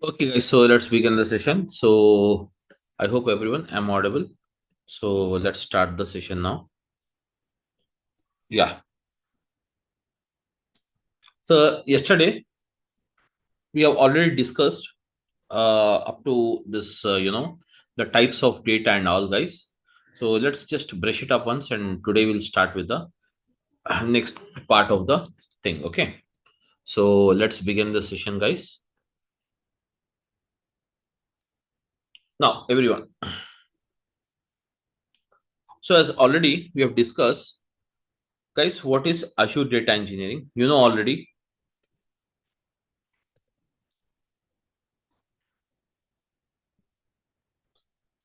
Okay, guys, so let's begin the session. So I hope everyone am audible. So let's start the session now. Yeah. So yesterday we have already discussed up to this, the types of data and all, guys. So let's just brush it up once, and today we'll start with the next part of the thing. Okay. So let's begin the session, guys. Now, everyone. So as already we have discussed, guys, what is Azure data engineering? You know already.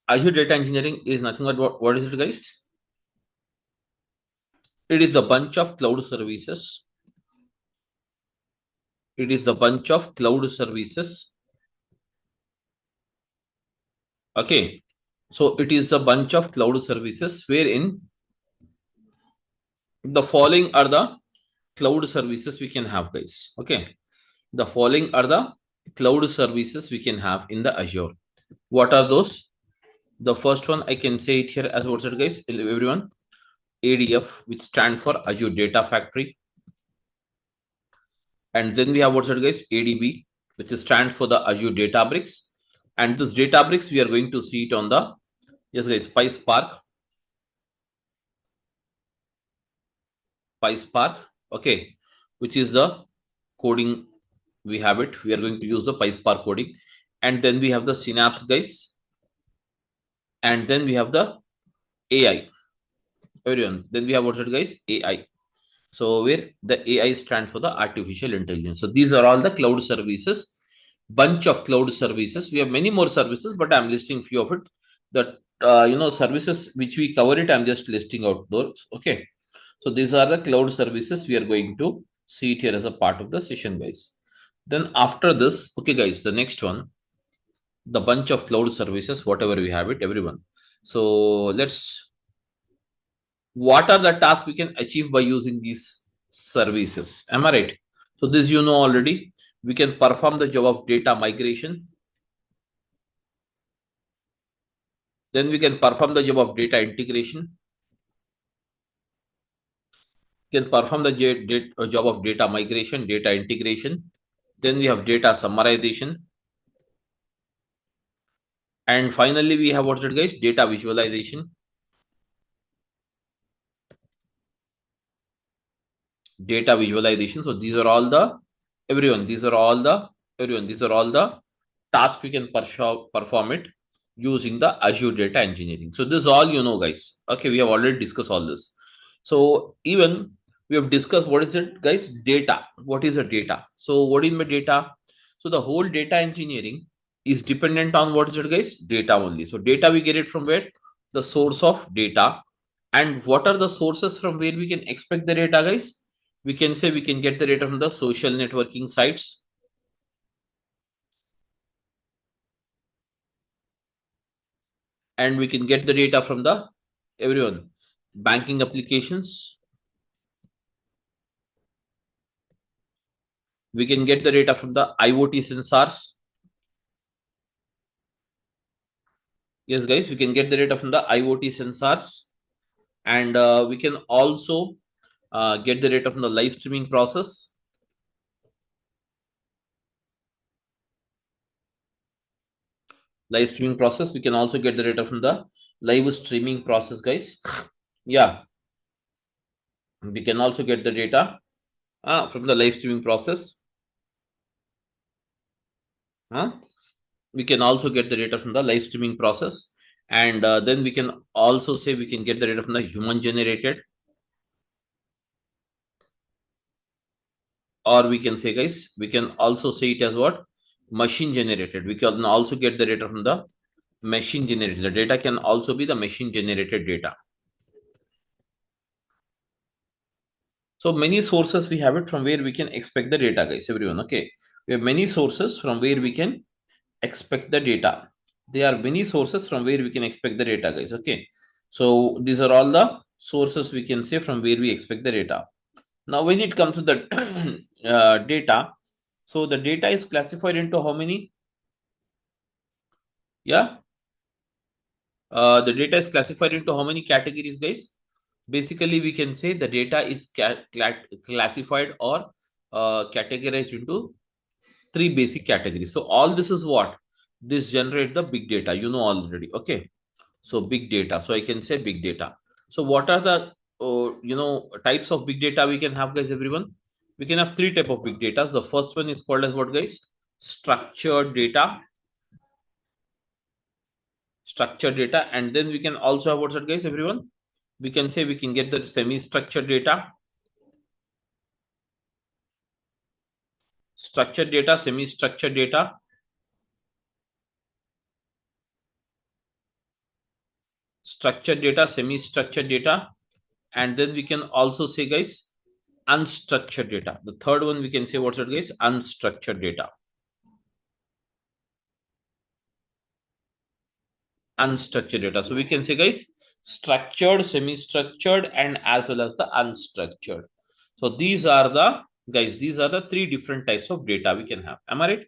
Azure data engineering is nothing but what is it, guys? It is a bunch of cloud services. It is a bunch of cloud services. Okay. So it is a bunch of cloud services wherein the following are the cloud services we can have, guys. Okay. The following are the cloud services we can have in the Azure. What are those? The first one I can say it here as what's it, guys? Everyone. ADF, which stand for Azure Data Factory. And then we have what's it, guys? ADB, which is stand for the Azure Databricks. And this Databricks, we are going to see it on the, yes, guys, PySpark, okay, which is the coding. We have it. We are going to use the PySpark coding. And then we have the Synapse, guys. And then we have the AI. Everyone. Then we have what's it, guys? AI. So where the AI stand for the artificial intelligence. So these are all the cloud services, bunch of cloud services. We have many more services, but I'm listing few of it. The services which we cover it, I'm just listing out those. Okay. So these are the cloud services we are going to see it here as a part of the session, guys. Then after this, okay, guys, the next one, the bunch of cloud services, whatever we have it, everyone. So let's, what are the tasks we can achieve by using these services? Am I right? So this you know already. We can perform the job of data migration. Then we can perform the job of data integration. We can perform the job of data migration, data integration. Then we have data summarization. And finally, we have what's it, guys? Data visualization. Data visualization. So these are all the, everyone. These are all the, everyone. These are all the tasks we can perform it using the Azure data engineering. So this is all you know, guys. Okay, we have already discussed all this. So even we have discussed what is it, guys? Data. What is a data? So what is my data? So the whole data engineering is dependent on what is it, guys? Data only. So data we get it from where? The source of data. And what are the sources from where we can expect the data, guys? We can say we can get the data from the social networking sites. And we can get the data from the, everyone, banking applications. We can get the data from the IoT sensors. Yes, guys, we can get the data from the IoT sensors. And we can also get the data from the live streaming process. Live streaming process. We can also get the data from the live streaming process, guys. Yeah, we can also get the data from the live streaming process. We can also get the data from the live streaming process. And then we can also say we can get the data from the human generated, or we can say, guys, we can also say it as what? Machine generated. We can also get the data from the machine generated. The data can also be the machine generated data. So many sources we have it from where we can expect the data, guys, everyone. Okay, we have many sources from where we can expect the data. There are many sources from where we can expect the data, guys. Okay, so these are all the sources we can say from where we expect the data. Now when it comes to the data, so the data is classified into how many? Yeah. The data is classified into how many categories, guys? Basically, we can say the data is classified or categorized into three basic categories. So all this is what? This generate the big data. You know already. Okay. So big data. So I can say big data. So what are the types of big data we can have, guys? Everyone, we can have three type of big data. The first one is called as what, guys? Structured data. Structured data, and then we can also have what's that, guys? Everyone, we can say we can get the semi-structured data, structured data, semi-structured data, structured data, semi-structured data, and then we can also say, guys, unstructured data. The third one we can say what's that, guys? Unstructured data. Unstructured data. So we can say, guys, structured, semi-structured, and as well as the unstructured. So these are the, guys, these are the three different types of data we can have. Am I right?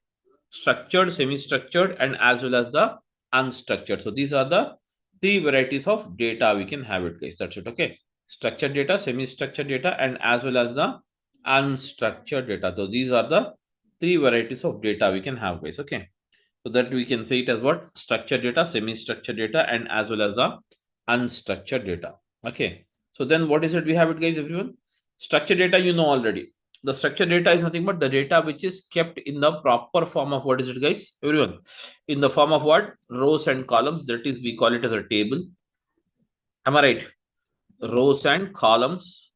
Structured, semi-structured, and as well as the unstructured. So these are the three varieties of data we can have it, guys. That's it. Okay. Structured data, semi-structured data, and as well as the unstructured data. So these are the three varieties of data we can have, guys. Okay. So that we can say it as what? Structured data, semi-structured data, and as well as the unstructured data. Okay. So then what is it we have it, guys, everyone? Structured data, you know already. The structured data is nothing but the data which is kept in the proper form of what is it, guys? Everyone. In the form of what? Rows and columns. That is, we call it as a table. Am I right? Rows and columns.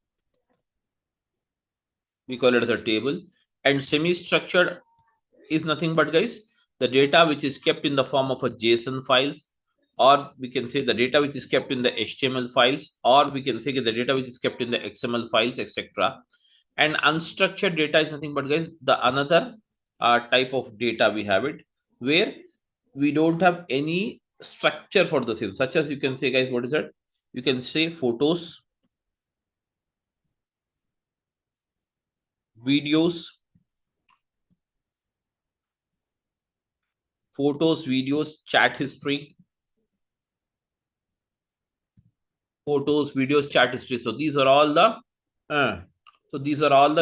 We call it as a table. And semi-structured is nothing but, guys, the data which is kept in the form of a JSON files, or we can say the data which is kept in the HTML files, or we can say the data which is kept in the XML files, etc. And unstructured data is nothing but, guys, the another type of data we have it, where we don't have any structure for the same, such as you can say, guys, what is that? You can say photos, videos, chat history, photos, videos, chat history. So these are all the uh,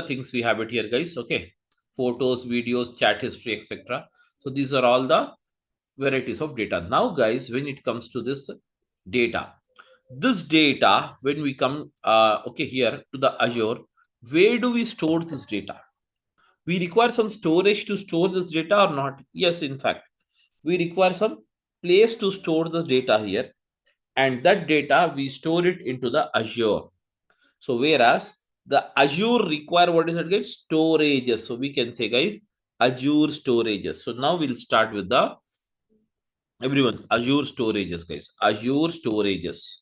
things we have it here, guys. Okay, photos, videos, chat history, etc. So these are all the varieties of data. Now, guys, when it comes to data, this data, when we come okay here to the Azure, where do we store this data? We require some storage to store this data or not? Yes, in fact, we require some place to store the data here, and that data we store it into the Azure. So whereas the Azure require what is it, guys? Storages. So we can say, guys, Azure storages. So now we'll start with the everyone Azure storages, guys. Azure storages.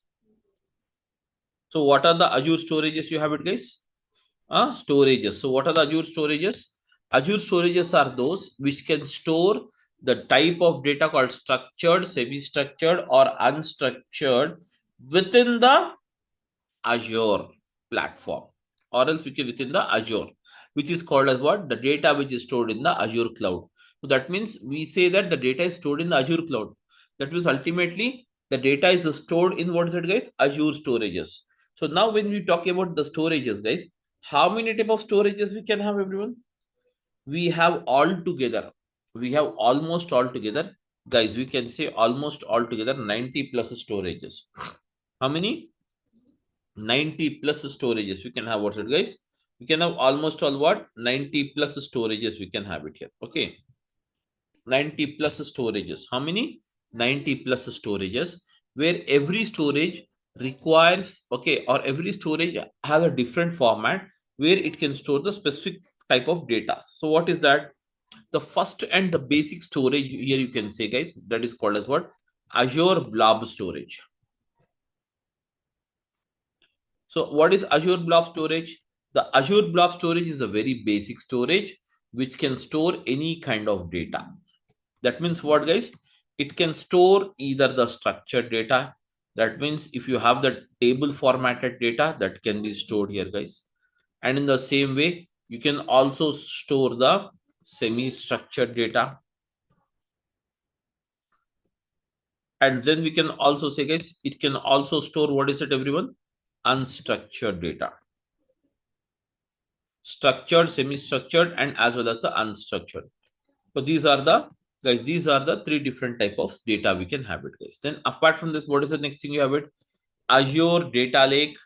So what are the Azure storages you have it, guys? Storages. So what are the Azure storages? Azure storages are those which can store the type of data called structured, semi-structured, or unstructured within the Azure platform, or else we can within the Azure, which is called as what? The data which is stored in the Azure cloud. So that means we say that the data is stored in the Azure cloud. That means ultimately the data is stored in what is it, guys? Azure storages. So now when we talk about the storages, guys, how many type of storages we can have, everyone? We have all together. We have almost all together, guys. We can say almost all together 90 plus storages. How many? 90 plus storages we can have. What's it, guys? We can have almost all what? 90 plus storages we can have it here. Okay. 90 plus storages. How many? 90 plus storages, where every storage requires, okay, or every storage has a different format where it can store the specific type of data. So what is that? The first and the basic storage here you can say, guys, that is called as what? Azure Blob Storage. So what is Azure Blob Storage? The Azure Blob Storage is a very basic storage which can store any kind of data. That means what, guys? It can store either the structured data. That means if you have the table formatted data, that can be stored here, guys. And in the same way, you can also store the semi-structured data. And then we can also say, guys, it can also store, what is it, everyone? Unstructured data. Structured, semi-structured, and as well as the unstructured. So these are the, guys, these are the three different type of data we can have it, guys. Then apart from this, what is the next thing you have it? Azure Data Lake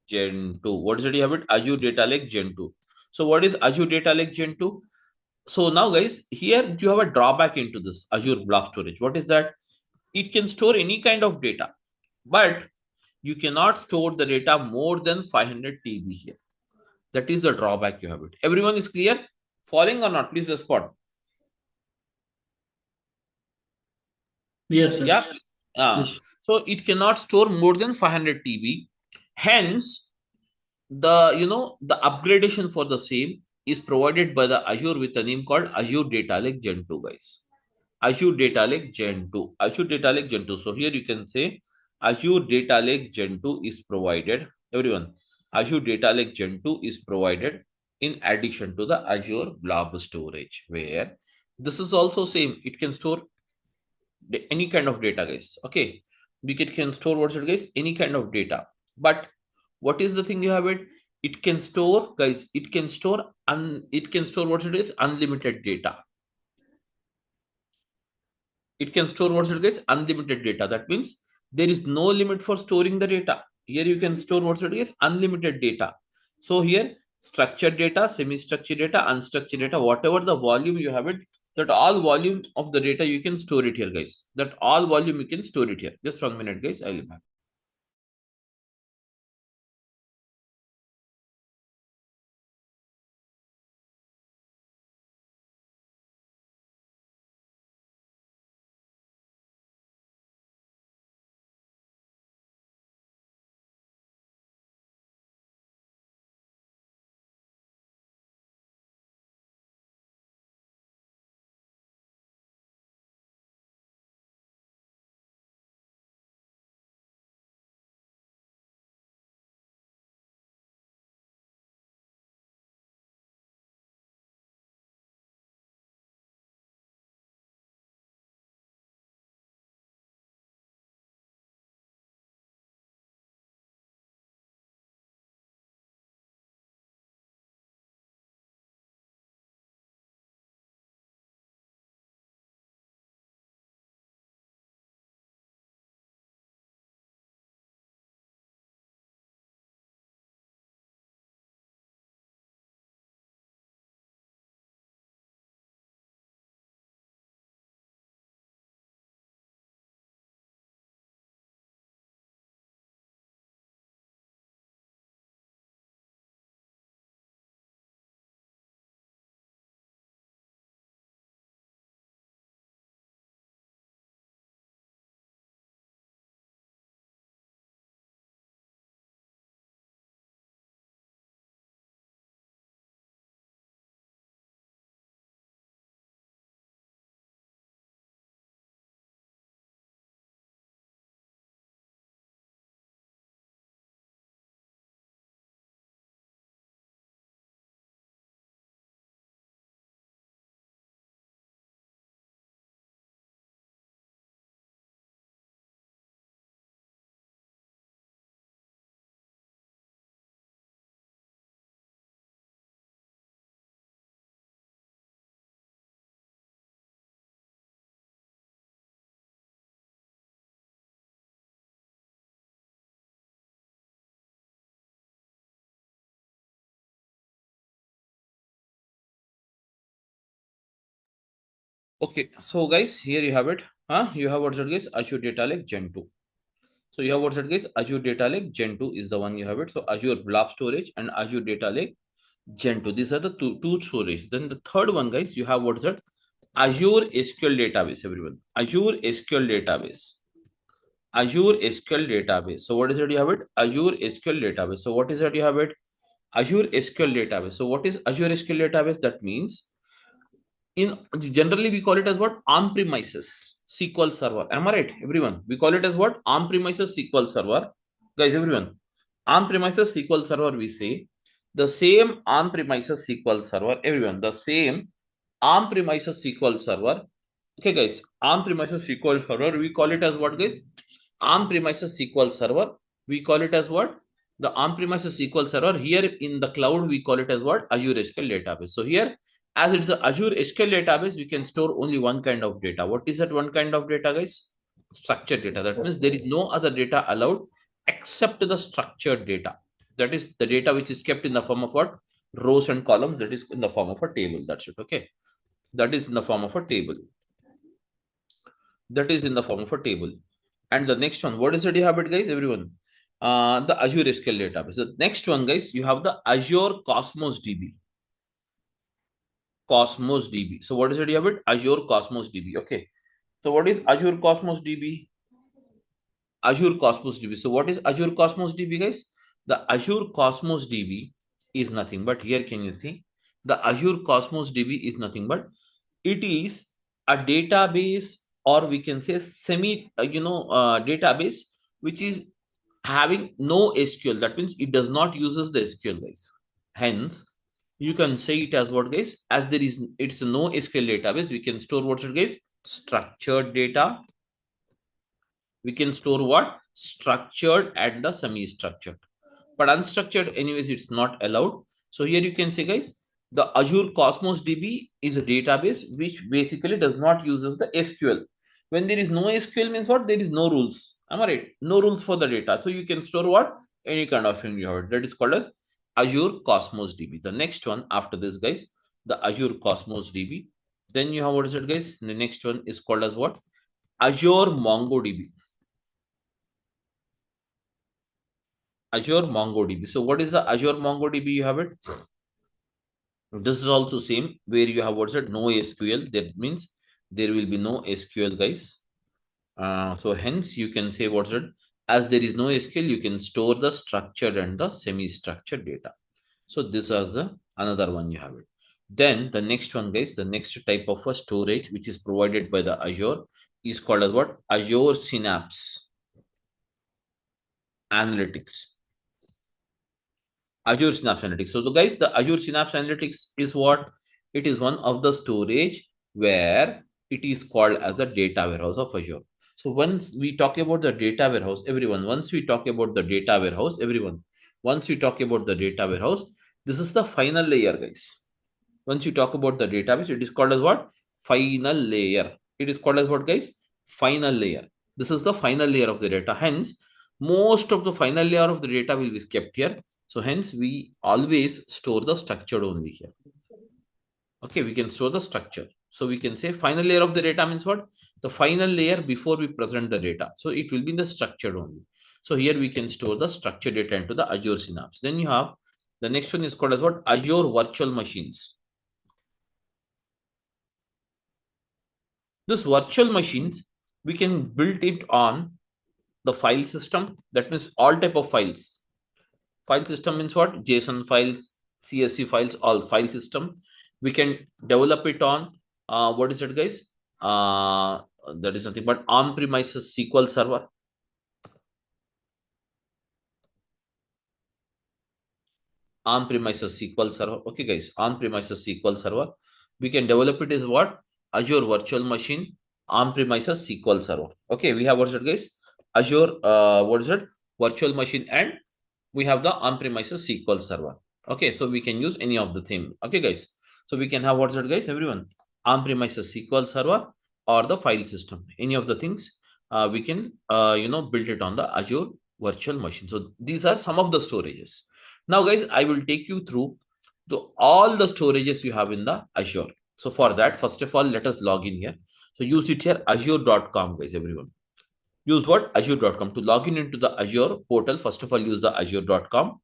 Gen 2. What is it you have it? Azure Data Lake Gen 2. So what is Azure Data Lake Gen 2? So now, guys, here you have a drawback into this Azure Blob Storage. What is that? It can store any kind of data, but you cannot store the data more than 500 TB here. That is the drawback you have it. Everyone is clear? Following or not? Please respond. Yes, sir. Yeah. Yes. So it cannot store more than 500 TB. Hence, the upgradation for the same is provided by the Azure with a name called Azure Data Lake Gen 2, guys. Azure Data Lake Gen 2. Azure Data Lake Gen 2. So here you can say Azure Data Lake Gen 2 is provided. Everyone, Azure Data Lake Gen 2 is provided in addition to the Azure Blob Storage, where this is also same. It can store any kind of data, guys. Okay, we can store what's it, guys? Any kind of data. But what is the thing you have it? It can store, guys. It can store what it is, unlimited data. It can store what's it, guys? Unlimited data. That means there is no limit for storing the data. Here you can store what's it is, unlimited data. So here structured data, semi-structured data, unstructured data, whatever the volume you have it, that all volume of the data you can store it here, guys. That all volume you can store it here. Just 1 minute, guys. I'll be back. Okay, so guys, here you have it. You have what's it, guys? Azure Data Lake Gen 2. So you have what's it, guys? Azure Data Lake Gen 2 is the one you have it. So Azure Blob Storage and Azure Data Lake Gen 2. These are the two storage. Then the third one, guys, you have what's that? Azure SQL database, everyone. Azure SQL database. Azure SQL database. So what is it you have it? Azure SQL database. So what is it you have it? Azure SQL database. So what is Azure SQL database? That means in generally we call it as what? On premises SQL server. Am I right, everyone? We call it as what? On premises SQL server. Guys, everyone. On premises SQL server, we say the same on premises SQL server, everyone. The same on premises SQL server Okay, guys, on-premises SQL Server, we call it as what, guys? On-premises SQL Server, we call it as what? The on-premises SQL Server. Here in the cloud, we call it as what? Azure SQL Database. So here, as it's the Azure SQL Database, we can store only one kind of data. What is that one kind of data, guys? Structured data. That means there is no other data allowed except the structured data. That is the data which is kept in the form of what? Rows and columns. That is in the form of a table. That's it. Okay. That is in the form of a table. That is in the form of a table. And the next one, what is it you have it, guys? Everyone, the Azure SQL database. The next one, guys, you have the Azure Cosmos DB. Cosmos DB. So what is it you have it? Azure Cosmos DB. Okay. So what is Azure Cosmos DB? Azure Cosmos DB. So what is Azure Cosmos DB, guys? The Azure Cosmos DB is nothing but, here can you see, the Azure Cosmos DB is nothing but, it is a database, or we can say semi database which is having no SQL. That means it does not uses the SQL, guys. Hence you can say it as what, guys? As there is, it's a no SQL database, we can store what's it, guys? Structured data. We can store what? Structured and the semi structured, but unstructured anyways it's not allowed. So here you can say, guys, the Azure Cosmos DB is a database which basically does not uses the SQL. When there is no SQL means what? There is no rules. Am I right? No rules for the data. So you can store what? Any kind of thing you have. That is called as Azure Cosmos DB. The next one after this, guys, the Azure Cosmos DB. Then you have, what is it, guys? The next one is called as what? Azure MongoDB. Azure MongoDB. So what is the Azure MongoDB? You have it. This is also same, where you have what's it? No SQL. That means there will be no SQL, guys. So hence you can say what's it? As there is no SQL, you can store the structured and the semi-structured data. So this is the another one you have it. Then the next one, guys, the next type of a storage which is provided by the Azure is called as what? Azure Synapse Analytics. Azure Synapse Analytics. So, guys, the Azure Synapse Analytics is what? It is one of the storage where it is called as the data warehouse of Azure. So, once we talk about the data warehouse, everyone, once we talk about the data warehouse, everyone, once we talk about the data warehouse, this is the final layer, guys. Once you talk about the database, it is called as what? Final layer. It is called as what, guys? Final layer. This is the final layer of the data. Hence, most of the final layer of the data will be kept here. So hence we always store the structured only here. Okay, we can store the structure. So we can say final layer of the data means what? The final layer before we present the data. So it will be in the structured only. So here we can store the structured data into the Azure Synapse. Then you have the next one is called as what? Azure Virtual Machines. This virtual machines, we can build it on the file system. That means all type of files. File system means what? JSON files, CSV files, all file system. We can develop it on what is it, guys? That is nothing but on-premises SQL Server. On-premises SQL Server. Okay, guys, on-premises SQL Server. We can develop it as what? Azure Virtual Machine, on-premises SQL Server. Okay, we have what's it, guys? Azure, what is it? Virtual Machine, and we have the on-premises SQL Server. Okay, so we can use any of the theme. Okay, guys. So we can have what's it, guys? Everyone, on-premises SQL Server or the file system. Any of the things we can build it on the Azure Virtual Machine. So these are some of the storages. Now, guys, I will take you through all the storages you have in the Azure. So for that, first of all, let us log in here. So use it here, azure.com, guys, everyone. Use what? Azure.com. To log in into the Azure portal, first of all, use the azure.com.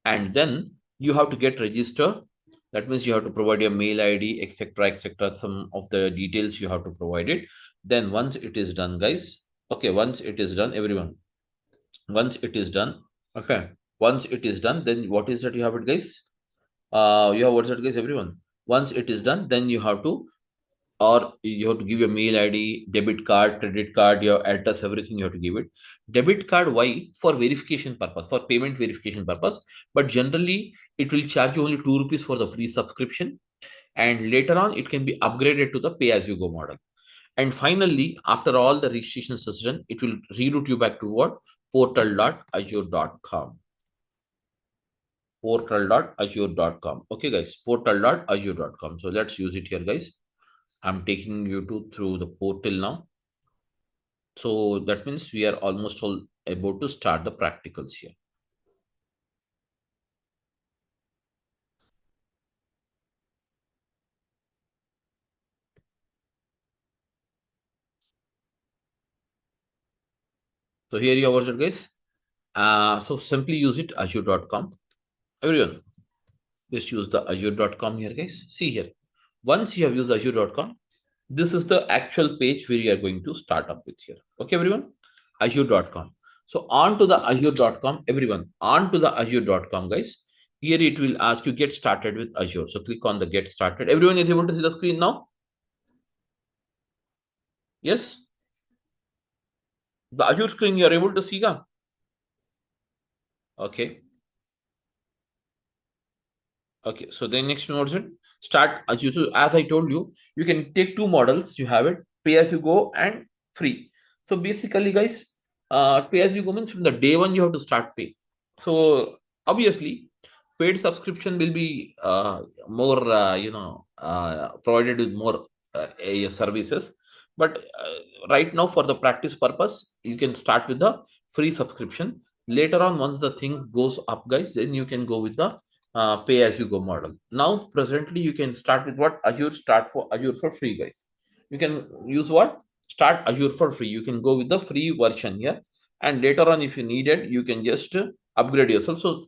And then you have to get registered. That means you have to provide your mail ID, etc., etc. Some of the details you have to provide it. Then once it is done, guys. Okay, once it is done, everyone. Once it is done, okay. Once it is done, then what is that you have it, guys? You have what's that, guys? Everyone. Once it is done, then you have to, or you have to give your mail ID, debit card, credit card, your address, everything you have to give it. Debit card, why? For verification purpose, for payment verification purpose. But generally, it will charge you only 2 rupees for the free subscription. And later on, it can be upgraded to the pay as you go model. And finally, after all the registration is done, it will reroute you back to what? portal.azure.com. Portal.azure.com. Okay, guys, portal.azure.com. So let's use it here, guys. I'm taking you to through the portal now. So that means we are almost all about to start the practicals here. So here you have it, guys. So simply use it azure.com. Everyone, just use the azure.com here, guys. See here. Once you have used azure.com, this is the actual page where you are going to start up with here. Okay, everyone. Azure.com. So on to the azure.com, everyone. On to the azure.com, guys. Here it will ask you get started with Azure. So click on the get started. Everyone is able to see the screen now? Yes. The Azure screen you are able to see. Ga? Okay. Okay, so then next version start as you, so as I told you, you can take two models. You have it pay as you go and free. So basically, guys, pay as you go means from the day one you have to start pay. So obviously, paid subscription will be more, provided with more services. But right now, for the practice purpose, you can start with the free subscription. Later on, once the thing goes up, guys, then you can go with the pay as you go model. Now, presently, you can start with what Azure start for Azure for free, guys. You can use what start Azure for free. You can go with the free version here, and later on, if you need it, you can just upgrade yourself. So,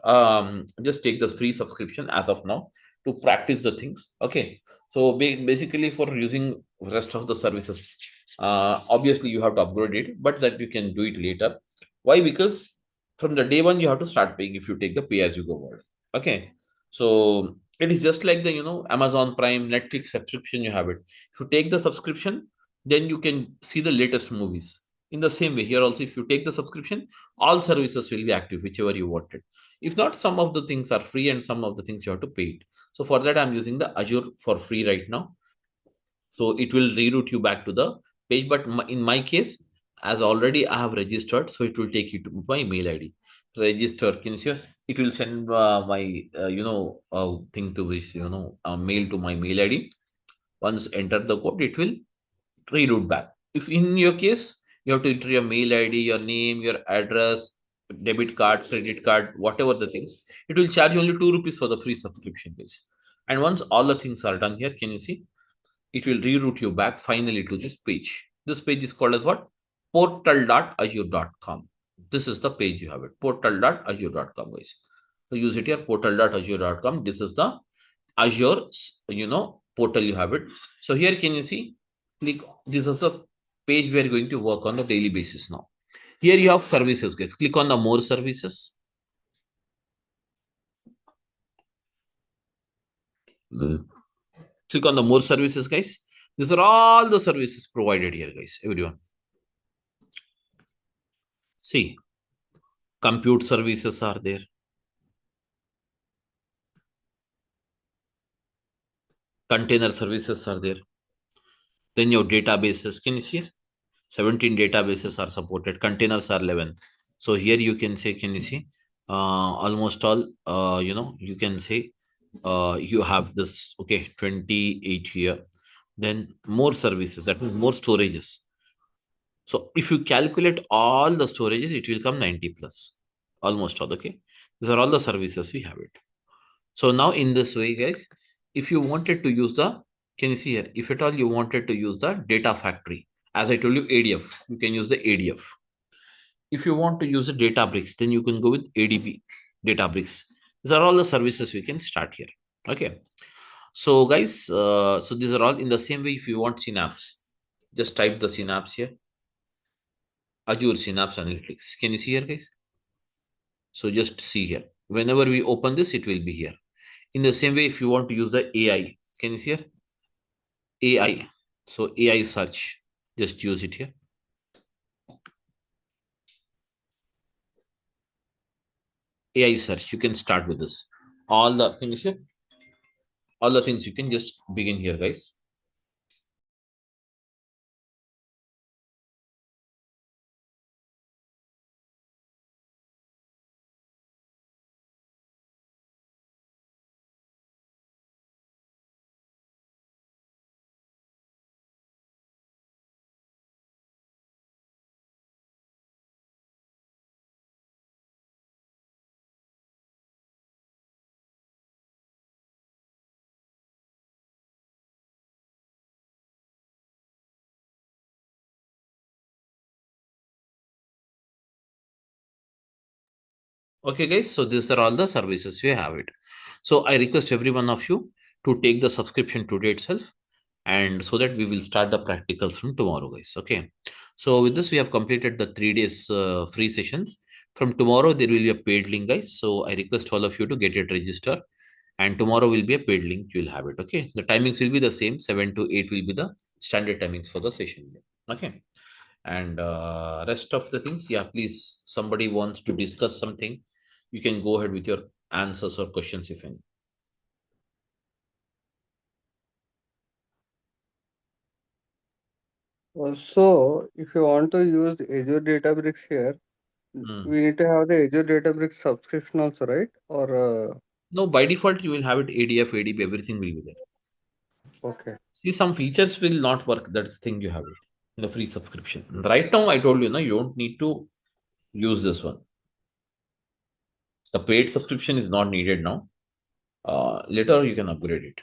just take the free subscription as of now to practice the things. Okay. So basically, for using rest of the services, obviously you have to upgrade it, but that you can do it later. Why? Because from the day one you have to start paying if you take the pay as you go model. Okay. So it is just like the Amazon Prime, Netflix subscription, you have it. If you take the subscription, then you can see the latest movies. In the same way, here also, if you take the subscription, all services will be active, whichever you wanted. If not, some of the things are free and some of the things you have to pay it. So for that, I'm using the Azure for free right now. So it will reroute you back to the page. But in my case, as already I have registered, so it will take you to my mail ID. Register, can you see? It will send my thing to this mail to my mail ID. Once enter the code, it will reroute back. If in your case, you have to enter your mail ID, your name, your address, debit card, credit card, whatever the things, it will charge you only 2 rupees for the free subscription base. And once all the things are done here, can you see? It will reroute you back finally to this page. This page is called as what? portal.azure.com. This is the page you have it. portal.azure.com, guys. So use it here, portal.azure.com. This is the Azure, portal you have it. So here can you see? Click. This is the page we are going to work on the daily basis now. Here you have services, guys. Click on the more services. Click on the more services, guys. These are all the services provided here, guys. Everyone. See, compute services are there. Container services are there. Then your databases. Can you see? 17 databases are supported. Containers are 11. So here you can say, can you see? Almost all, you can say you have this, okay, 28 here. Then more services, that means more storages. So if you calculate all the storages, it will come 90 plus. Almost all, okay? These are all the services we have it. So now in this way, guys, if you wanted to use the, can you see here? If at all you wanted to use the data factory, as I told you, ADF, you can use the ADF. If you want to use the Databricks, then you can go with ADB, Databricks. These are all the services we can start here. Okay. So guys, so these are all in the same way. If you want Synapse, just type the Synapse here. Azure Synapse Analytics. Can you see here, guys? So just see here. Whenever we open this, it will be here. In the same way, if you want to use the AI, can you see here? AI. So AI search, just use it here. AI search, you can start with this. All the things here, all the things you can just begin here, guys. Okay, guys. So these are all the services we have it. So I request every one of you to take the subscription today itself, and so that we will start the practicals from tomorrow, guys. Okay. So with this, we have completed the 3 days free sessions. From tomorrow, there will be a paid link, guys. So I request all of you to get it registered, and tomorrow will be a paid link. You will have it. Okay. The timings will be the same. 7 to 8 will be the standard timings for the session. Okay. And rest of the things, yeah, please, somebody wants to discuss something, you can go ahead with your answers or questions if any. So, if you want to use Azure Databricks here, Hmm. we need to have the Azure Databricks subscription also, right? Or No, by default you will have it, ADF, ADB, everything will be there. okay, See, some features will not work, that's the thing, you have it in the free subscription. Right now I told you, no, you don't need to use this one. The paid subscription is not needed now. Later you can upgrade it.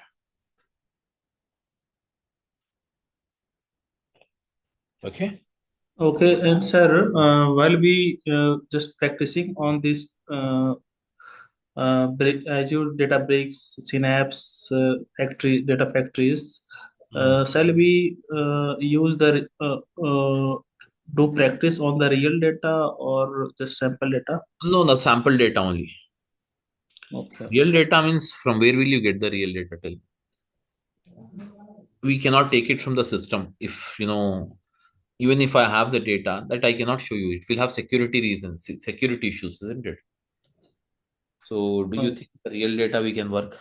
Okay. Okay, and sir, while we just practicing on this Azure Databricks, Synapse, data factories, Hmm. shall we use the do practice on the real data or just sample data? No, the sample data only. Okay, Real data means, from where will you get the real data? Tell me. We cannot take it from the system. If you know, even if I have the data, that I cannot show you, it will have security reasons, security issues, isn't it? So do you okay, think the real data we can work?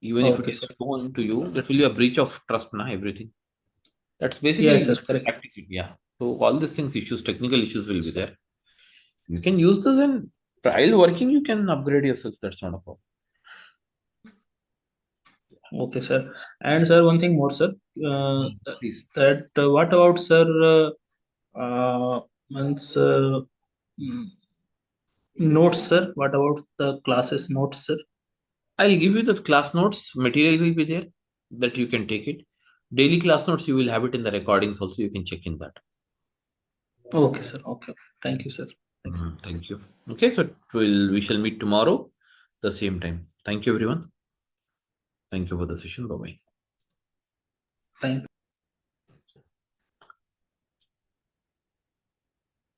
Even if we okay, can sir. show to you, that will be a breach of trust, na everything. That's basically Yes, we sir. just Correct. practice it, yeah. So all these things, issues, technical issues will be there. You can use this and trial working, you can upgrade yourself, that's not a problem. Okay, sir. And sir, one thing more, sir. Uh, Please. that what about sir? Means mm, notes, sir. What about the classes notes, sir? I'll give you the class notes, material will be there, that you can take it. Daily class notes, you will have it in the recordings also, you can check in that. Okay, sir. Okay. Thank you, sir. Thank you. Thank you. Okay, so we shall meet tomorrow, the same time. Thank you, everyone. Thank you for the session. Bye bye. Thank